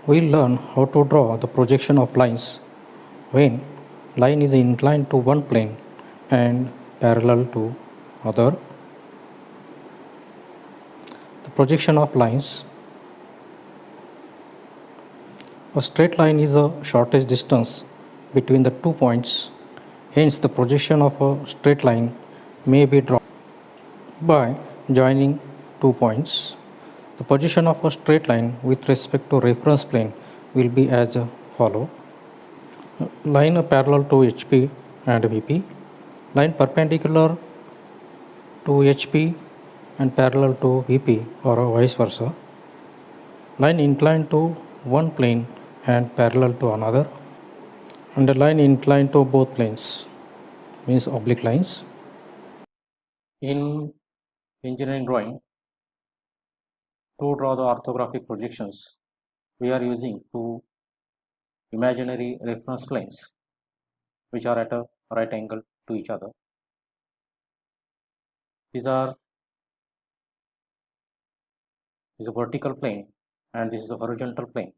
We'll learn how to draw the projection of lines when line is inclined to one plane and parallel to other. The projection of lines. A straight line is the shortest distance between the 2 points. Hence, the projection of a straight line may be drawn by joining 2 points. The position of a straight line with respect to reference plane will be as follow. Line parallel to HP and VP. Line perpendicular to HP and parallel to VP or vice versa. Line inclined to one plane and parallel to another. And a line inclined to both planes means oblique lines. In engineering drawing, to draw the orthographic projections, we are using two imaginary reference planes which are at a right angle to each other. This is a vertical plane and this is a horizontal plane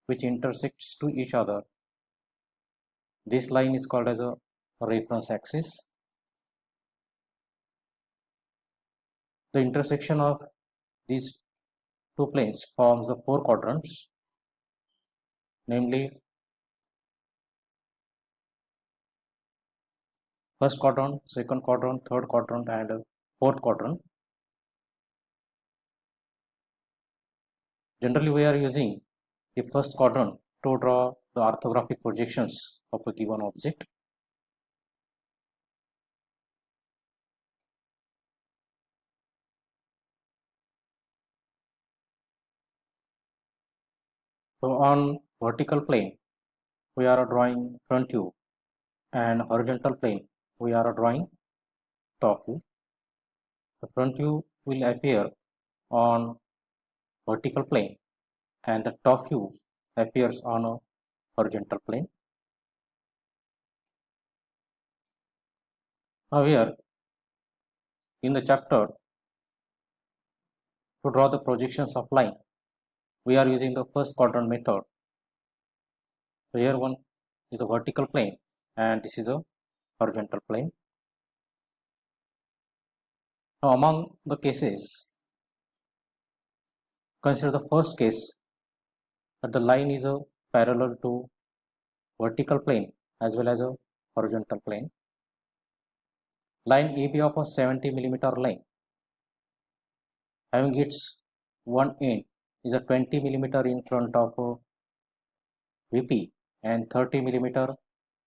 which intersects to each other. This line is called as a reference axis. The intersection of these two planes forms the four quadrants, namely first quadrant, second quadrant, third quadrant and fourth quadrant. Generally, we are using the first quadrant to draw the orthographic projections of a given object. So on vertical plane, we are drawing front view, and horizontal plane, we are drawing top view. The front view will appear on vertical plane and the top view appears on a horizontal plane. Now here in the chapter, to draw the projections of line, we are using the first quadrant method. So here one is the vertical plane and this is a horizontal plane. Now among the cases, consider the first case that the line is a parallel to vertical plane as well as a horizontal plane. Line AB of a 70 millimeter line having its one end is a 20 millimeter in front of VP and 30 millimeter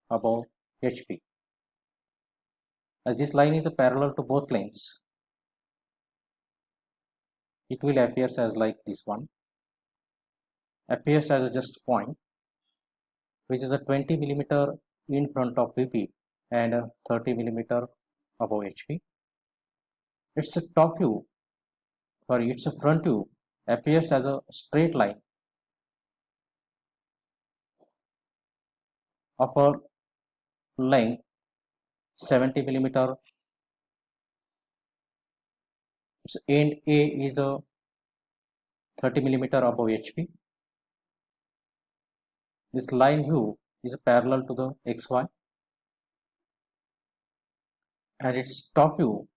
above HP. As this line is a parallel to both planes, it will appear as like this one, appears as a just point which is a 20 millimeter in front of VP and a 30 millimeter above HP. Its a top view, its a front view appears as a straight line of a length 70 millimeter. Its end A is a 30 millimeter above HP. This line view is parallel to the XY and its top view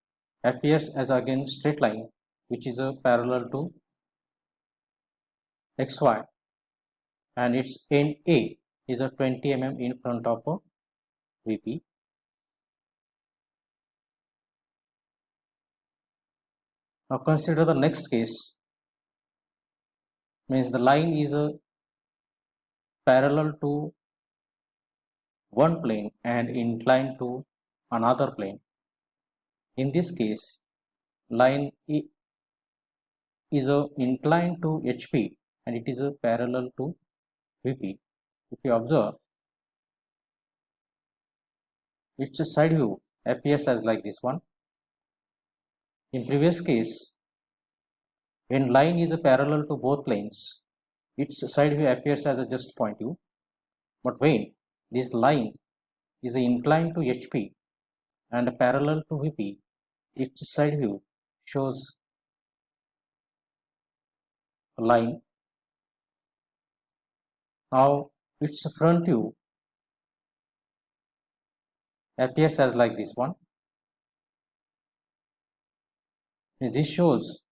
appears as again straight line which is a parallel to XY and its end A is a 20 mm in front of a VP. Now consider the next case, means the line is a parallel to one plane and inclined to another plane. In this case, line is a inclined to HP and it is a parallel to VP. If you observe, its side view appears as like this one. In previous case, when line is a parallel to both planes, its side view appears as a just point view. But when this line is inclined to HP and parallel to VP, its side view shows a line Now its front view appears as like this one. This shows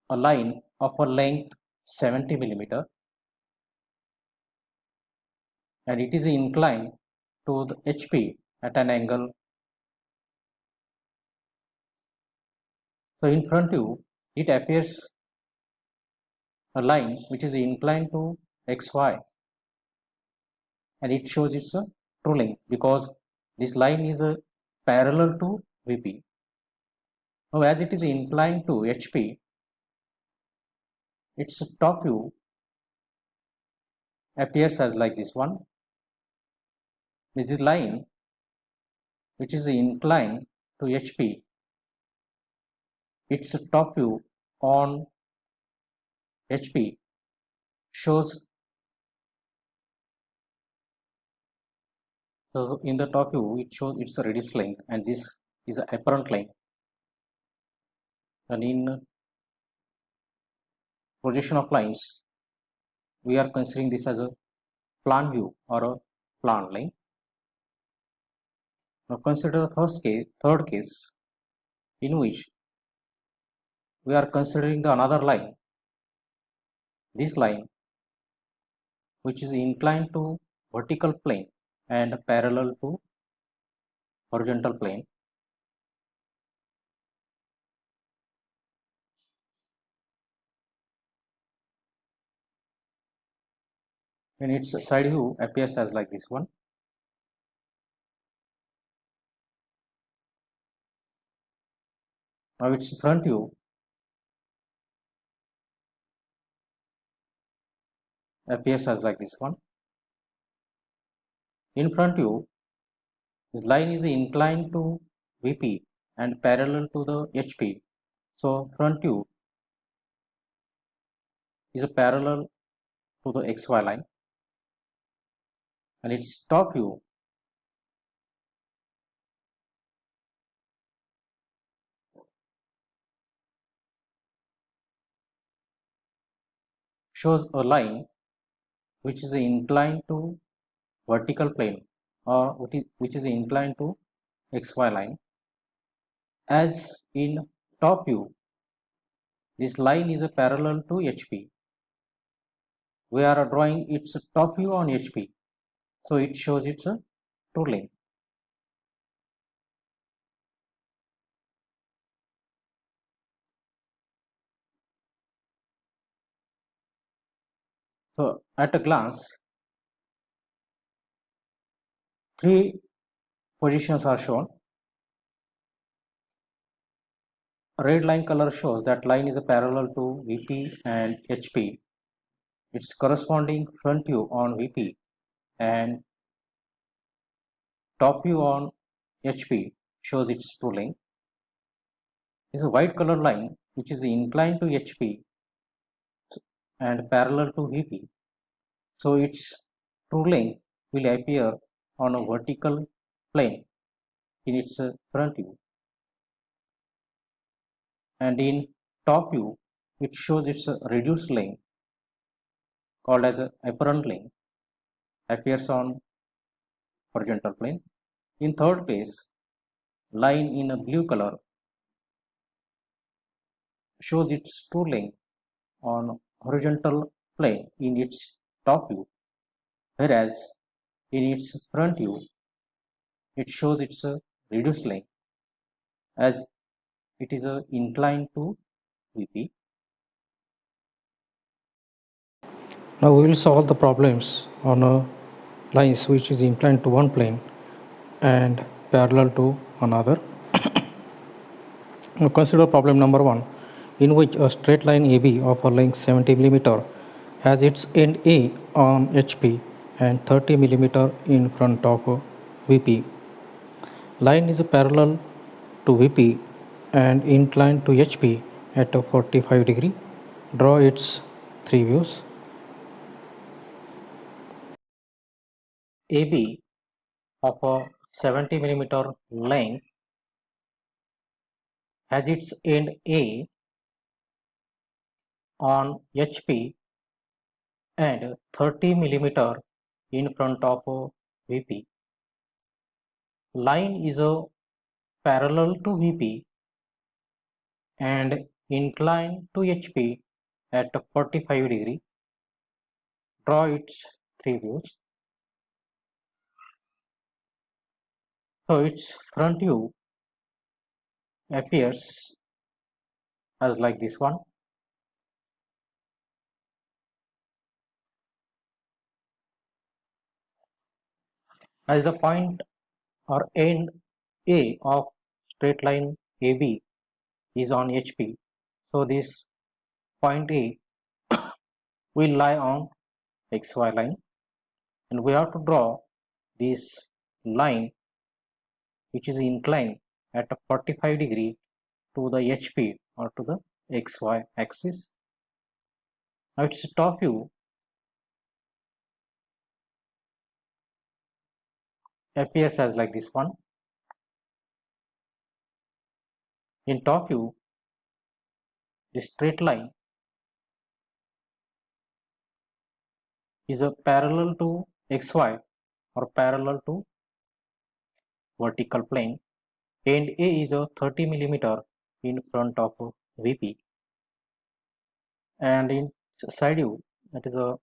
a line of a length 70 millimeter and it is inclined to the HP at an angle. So in front view it appears a line which is inclined to XY and it shows it's a true length because this line is parallel to VP. Now as it is inclined to HP, its top view appears as like this one. This is line which is inclined to HP, its top view on HP shows, so in the top view it shows it's a reduced length and this is a apparent length, and in projection of lines we are considering this as a plan view or a plan line. Now consider the third case in which we are considering the another line, this line which is inclined to vertical plane and parallel to horizontal plane. And its side view appears as like this one. Now its front view appears as like this one. In front view, this line is inclined to VP and parallel to the HP. So front view is a parallel to the XY line and its top view shows a line which is inclined to vertical plane or which is inclined to XY line. As in top view, this line is a parallel to HP. We are drawing its top view on HP, so it shows it's a true length. So at a glance, three positions are shown. Red line color shows that line is a parallel to VP and HP. Its corresponding front view on VP and top view on HP shows its true length. Is a white color line which is inclined to HP and parallel to VP. So its true length will appear on a vertical plane in its front view. And in top view, it shows its reduced length called as a apparent length appears on horizontal plane. In third place, line in a blue color shows its true length on horizontal plane in its top view, whereas in its front view it shows its reduced length as it is inclined to VP. Now we will solve the problems on lines which is inclined to one plane and parallel to another. Now consider problem number 1, in which a straight line AB of a length 70 mm has its end A on HP and 30 mm in front of VP. Line is parallel to VP and inclined to HP at a 45 degree. Draw its three views. AB of a 70 mm length has its end A on HP and 30 millimeter in front of VP. Line is parallel to VP and inclined to HP at 45 degree. Draw its three views. So its front view appears as like this one. As the point or end A of straight line AB is on HP, so this point A will lie on XY line, and we have to draw this line which is inclined at a 45 degree to the HP or to the XY axis. Now its top view appears as like this one. In top view, the straight line is a parallel to XY or parallel to vertical plane, and A is a 30 millimeter in front of VP, and in side view, that is a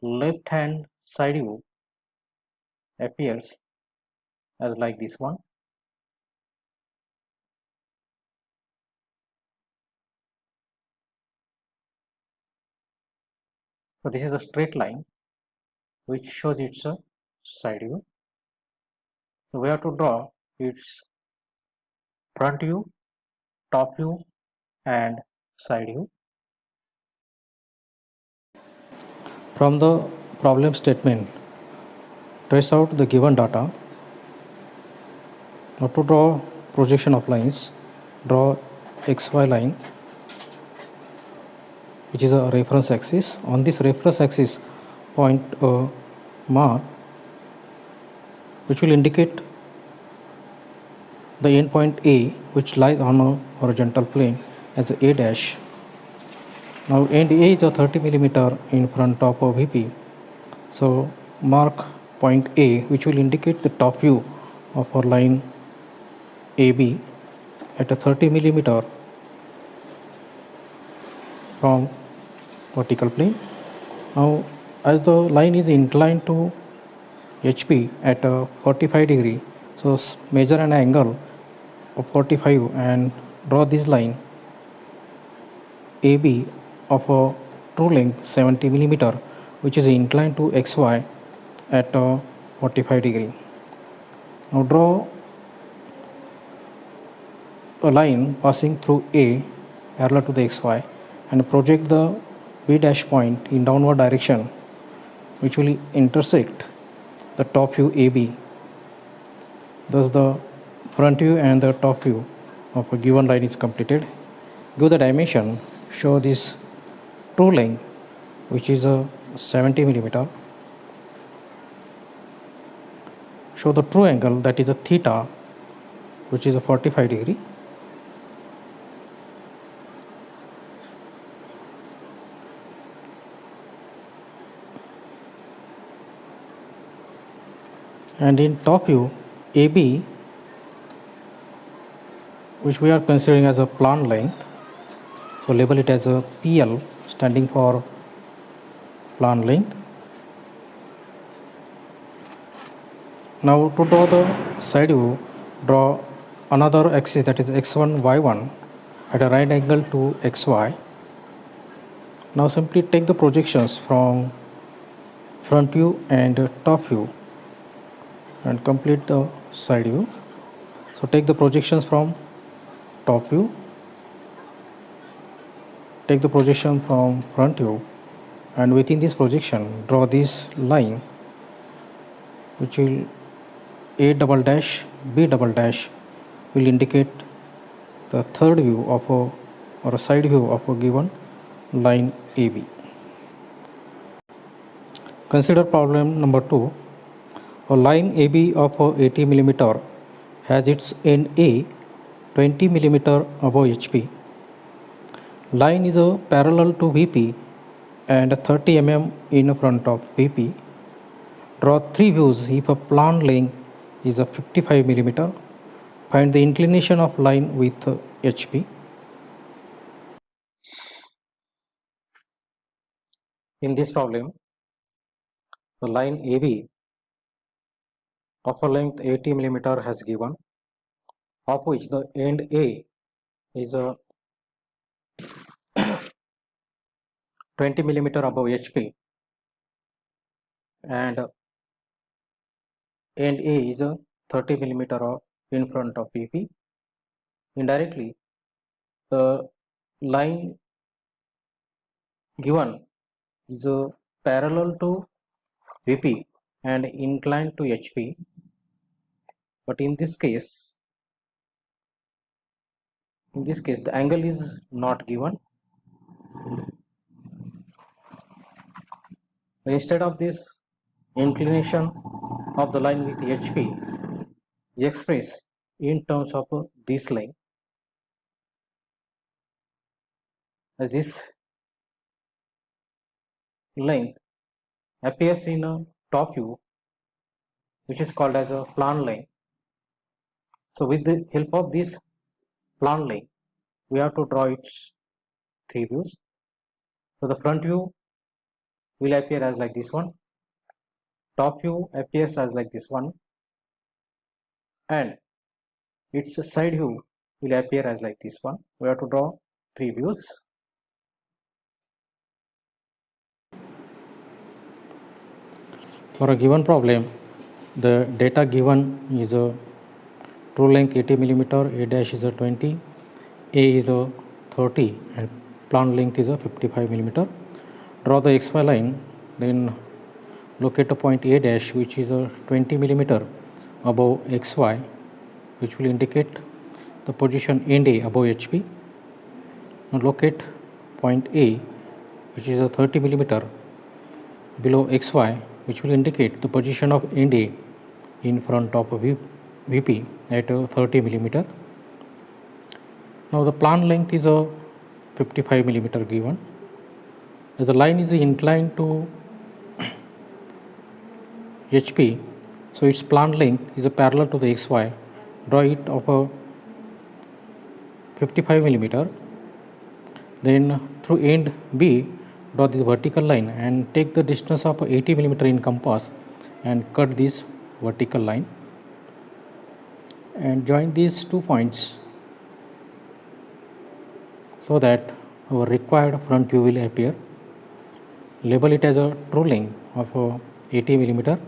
left hand side view, appears as like this one. So this is a straight line which shows its side view. So we have to draw its front view, top view and side view. From the problem statement, trace out the given data. Now to draw projection of lines, draw XY line which is a reference axis. On this reference axis, point a mark which will indicate the endpoint A which lies on a horizontal plane as A dash. Now end A is a 30 millimeter in front of a VP. So mark point A which will indicate the top view of our line AB at a 30 millimeter from vertical plane. Now as the line is inclined to HP at a 45 degree, so measure an angle of 45 and draw this line AB of a true length 70 millimeter which is inclined to XY at a 45 degree. Now draw a line passing through A parallel to the XY and project the B dash point in downward direction which will intersect the top view AB. Thus the front view and the top view of a given line is completed. Give the dimension, show this true length which is a 70 millimeter. Show the true angle, that is a theta, which is a 45 degree. And in top view, AB, which we are considering as a plan length, so label it as a PL, standing for plan length. Now to draw the side view, draw another axis, that is x1, y1 at a right angle to xy. Now simply take the projections from front view and top view and complete the side view. So take the projections from top view, take the projection from front view, and within this projection draw this line which will A double dash B double dash will indicate the third view of a or a side view of a given line AB. Consider problem number 2. A line AB of 80 millimeter has its end A 20 millimeter above HP. Line is parallel to VP and 30 mm in front of VP. Draw three views if a plan length is a 55 millimeter. Find the inclination of line with HP. In this problem, the line AB of a length 80 millimeter has given, of which the end A is a 20 millimeter above HP and end A is a 30 millimeter in front of VP. Indirectly, the line given is parallel to VP and inclined to HP, but in this case the angle is not given. Instead of this inclination of the line with HP is expressed in terms of this line, as this length appears in a top view, which is called as a plan line. So with the help of this plan line, we have to draw its three views. So the front view will appear as like this one, top view appears as like this one, and its side view will appear as like this one. We have to draw three views. For a given problem, the data given is a true length 80 millimeter, A dash is a 20, A is a 30, and plan length is a 55 millimeter. Draw the XY line, then locate a point A dash, which is a 20 millimeter above XY, which will indicate the position end A above HP. Now locate point A, which is a 30 millimeter below XY, which will indicate the position of end A in front of VP at 30 millimeter. Now the plan length is a 55 millimeter given. As the line is inclined to HP, so its plan length is a parallel to the XY. Draw it of a 55 millimeter. Then through end B, draw this vertical line and take the distance of 80 millimeter in compass and cut this vertical line and join these 2 points so that our required front view will appear. Label it as a true length of 80 millimeter.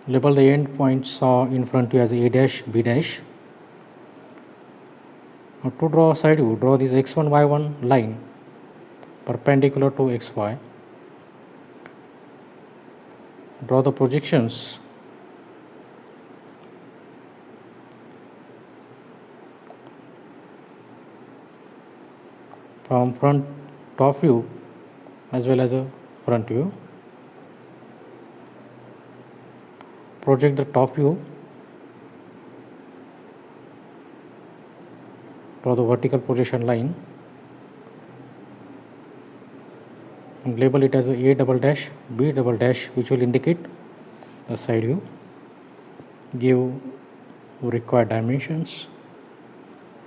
Label the end points in front view as A dash, B dash. Now to draw a side view, draw this x1, y1 line perpendicular to xy. Draw the projections from front top view as well as a front view. Project the top view. Draw the vertical projection line and label it as A double dash, B double dash, which will indicate the side view. Give required dimensions.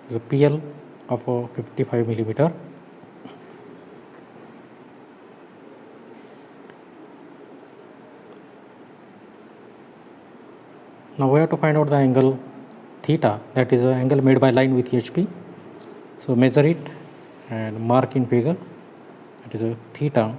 The PL of 55 millimeter. Now we have to find out the angle theta, that is the angle made by line with HP. So measure it and mark in figure. It is a theta.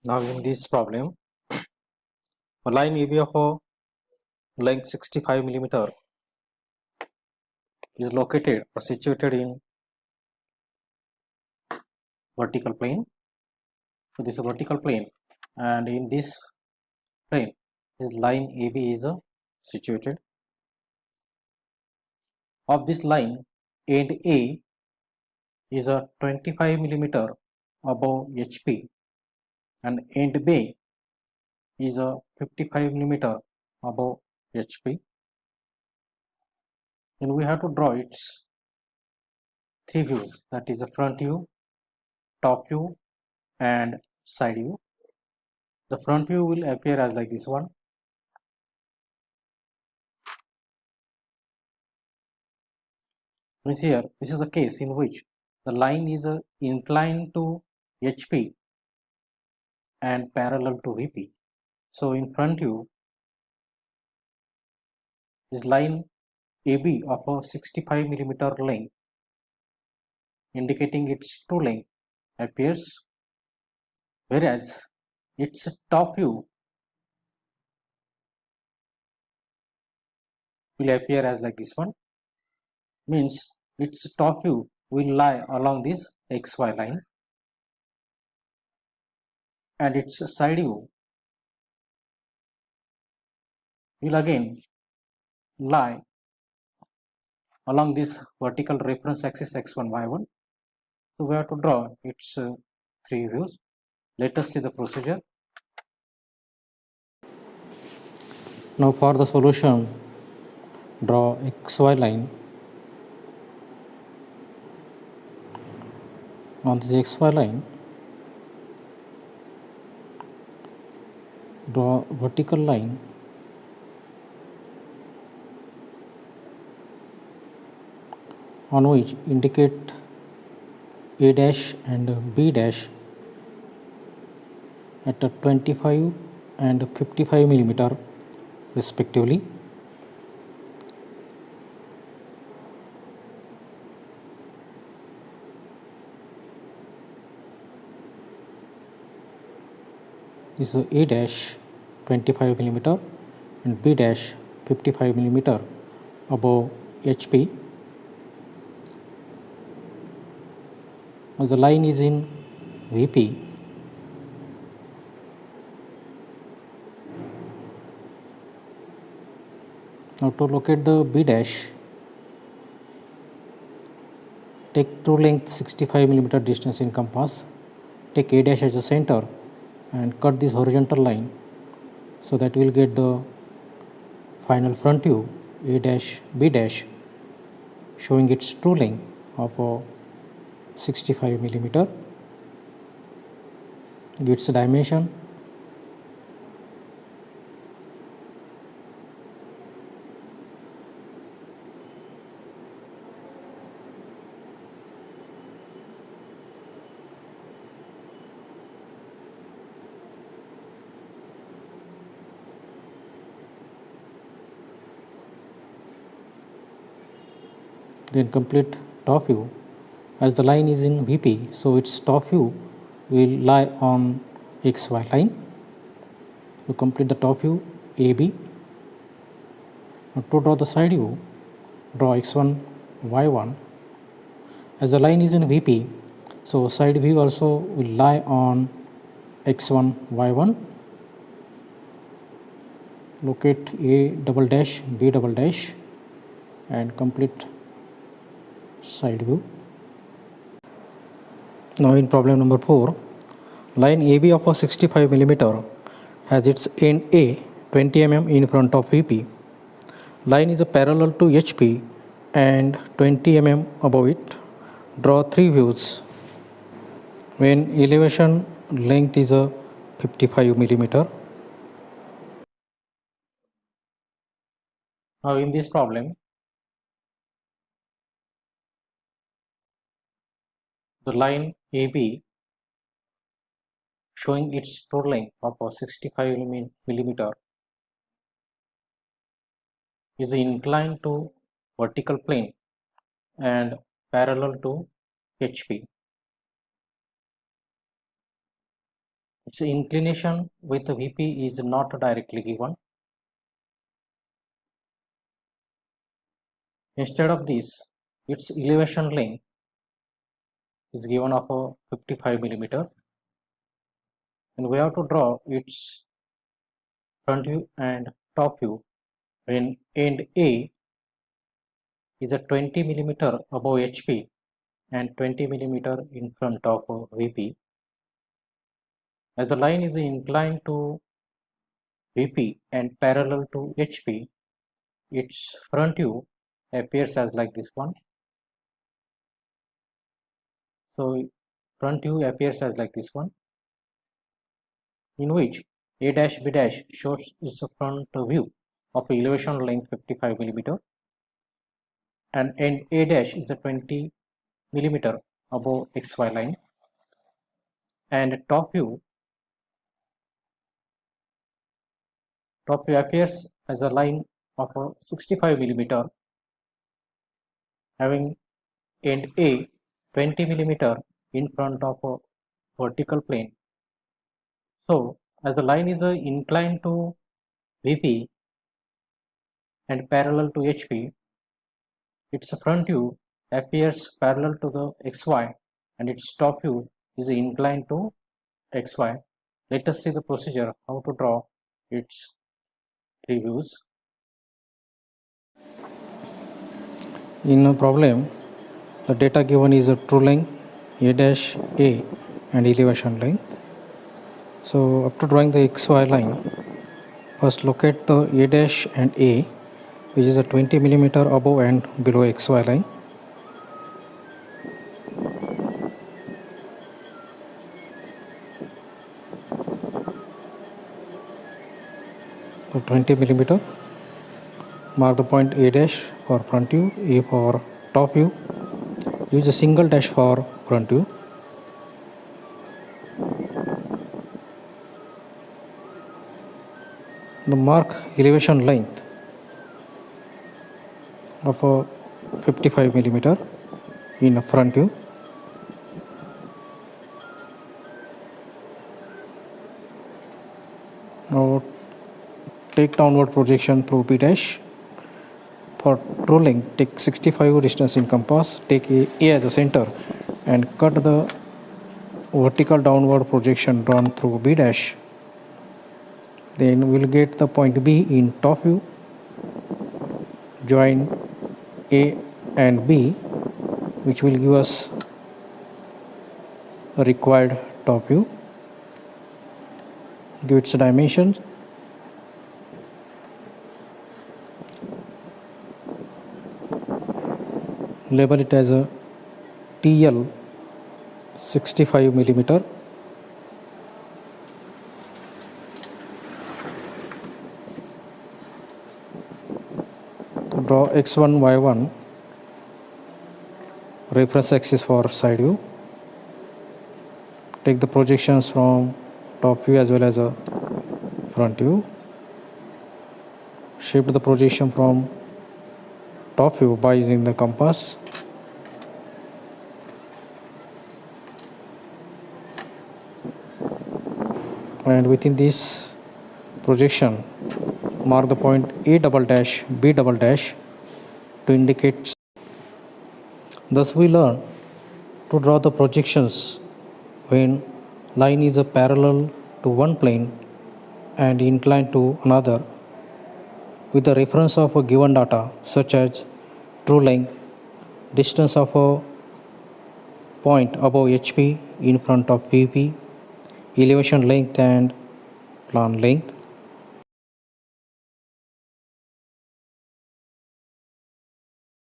Now in this problem, a line AB of length 65 millimeter is located or situated in vertical plane. So this is a vertical plane, and in this plane is line AB is situated. Of this line, end A is a 25 millimeter above HP and end B is a 55 millimeter above HP. Then we have to draw its three views, that is the front view, top view and side view. The front view will appear as like this one. Means here this is a case in which the line is inclined to HP and parallel to VP. So in front view, this line AB of a 65 millimeter length indicating its true length appears, whereas its top view will appear as like this one. Means its top view will lie along this XY line and its side view will again lie along this vertical reference axis x1 y1. So we have to draw its three views. Let us see the procedure. Now for the solution, draw XY line. On this XY line, draw vertical line on which indicate A dash and B dash at a 25 and 55 millimeter respectively. This is A dash 25 millimeter and B dash 55 millimeter above HP. As the line is in VP, now to locate the B dash, take true length 65 millimeter distance in compass, take A dash as a center and cut this horizontal line, so that we will get the final front view A dash B dash showing its true length of 65 millimeter. Its dimension, then complete top view. As the line is in VP, so its top view will lie on XY line. To complete the top view AB. Now to draw the side view, draw X1 Y1. As the line is in VP, so side view also will lie on X1 Y1. Locate A double dash B double dash and complete side view. Now in problem number 4, line AB of a 65 millimeter has its end A 20 mm in front of VP. Line is parallel to HP and 20 mm above it. Draw three views when elevation length is a 55 millimeter. Now in this problem, the line AB showing its total length of 65 millimeter is inclined to vertical plane and parallel to HP. Its inclination with VP is not directly given. Instead of this, its elevation length is given of 55 millimeter, and we have to draw its front view and top view when end A is a 20 mm above HP and 20 mm in front of VP. As the line is inclined to VP and parallel to HP, its front view appears as like this one. So front view appears as like this one, in which A dash B dash shows its front view of elevation length 55 mm and end A dash is a 20 mm above XY line, and top view appears as a line of 65 mm having end A 20 mm in front of a vertical plane. So as the line is inclined to VP and parallel to HP, its front view appears parallel to the XY and its top view is inclined to XY. Let us see the procedure how to draw its three views. In a problem, the data given is a true length A dash A and elevation length. So after drawing the XY line, first locate the A dash and A, which is a 20 mm above and below XY line. So 20 mm. Mark the point A dash for front view, A for top view. Use a single dash for front view. Now mark elevation length of 55 mm in front view. Now take downward projection through B dash. For true length, take 65 distance in compass, take A as the center and cut the vertical downward projection drawn through B dash. Then we'll get the point B in top view. Join A and B, which will give us a required top view. Give its dimensions. Label it as a TL 65 mm. Draw X1, Y1 reference axis for side view. Take the projections from top view as well as a front view. Shift the projection from top view by using the compass. And within this projection, mark the point A double dash, B double dash to indicate. Thus we learn to draw the projections when line is a parallel to one plane and inclined to another with the reference of a given data such as true length, distance of a point above HP in front of VP, elevation length and plan length.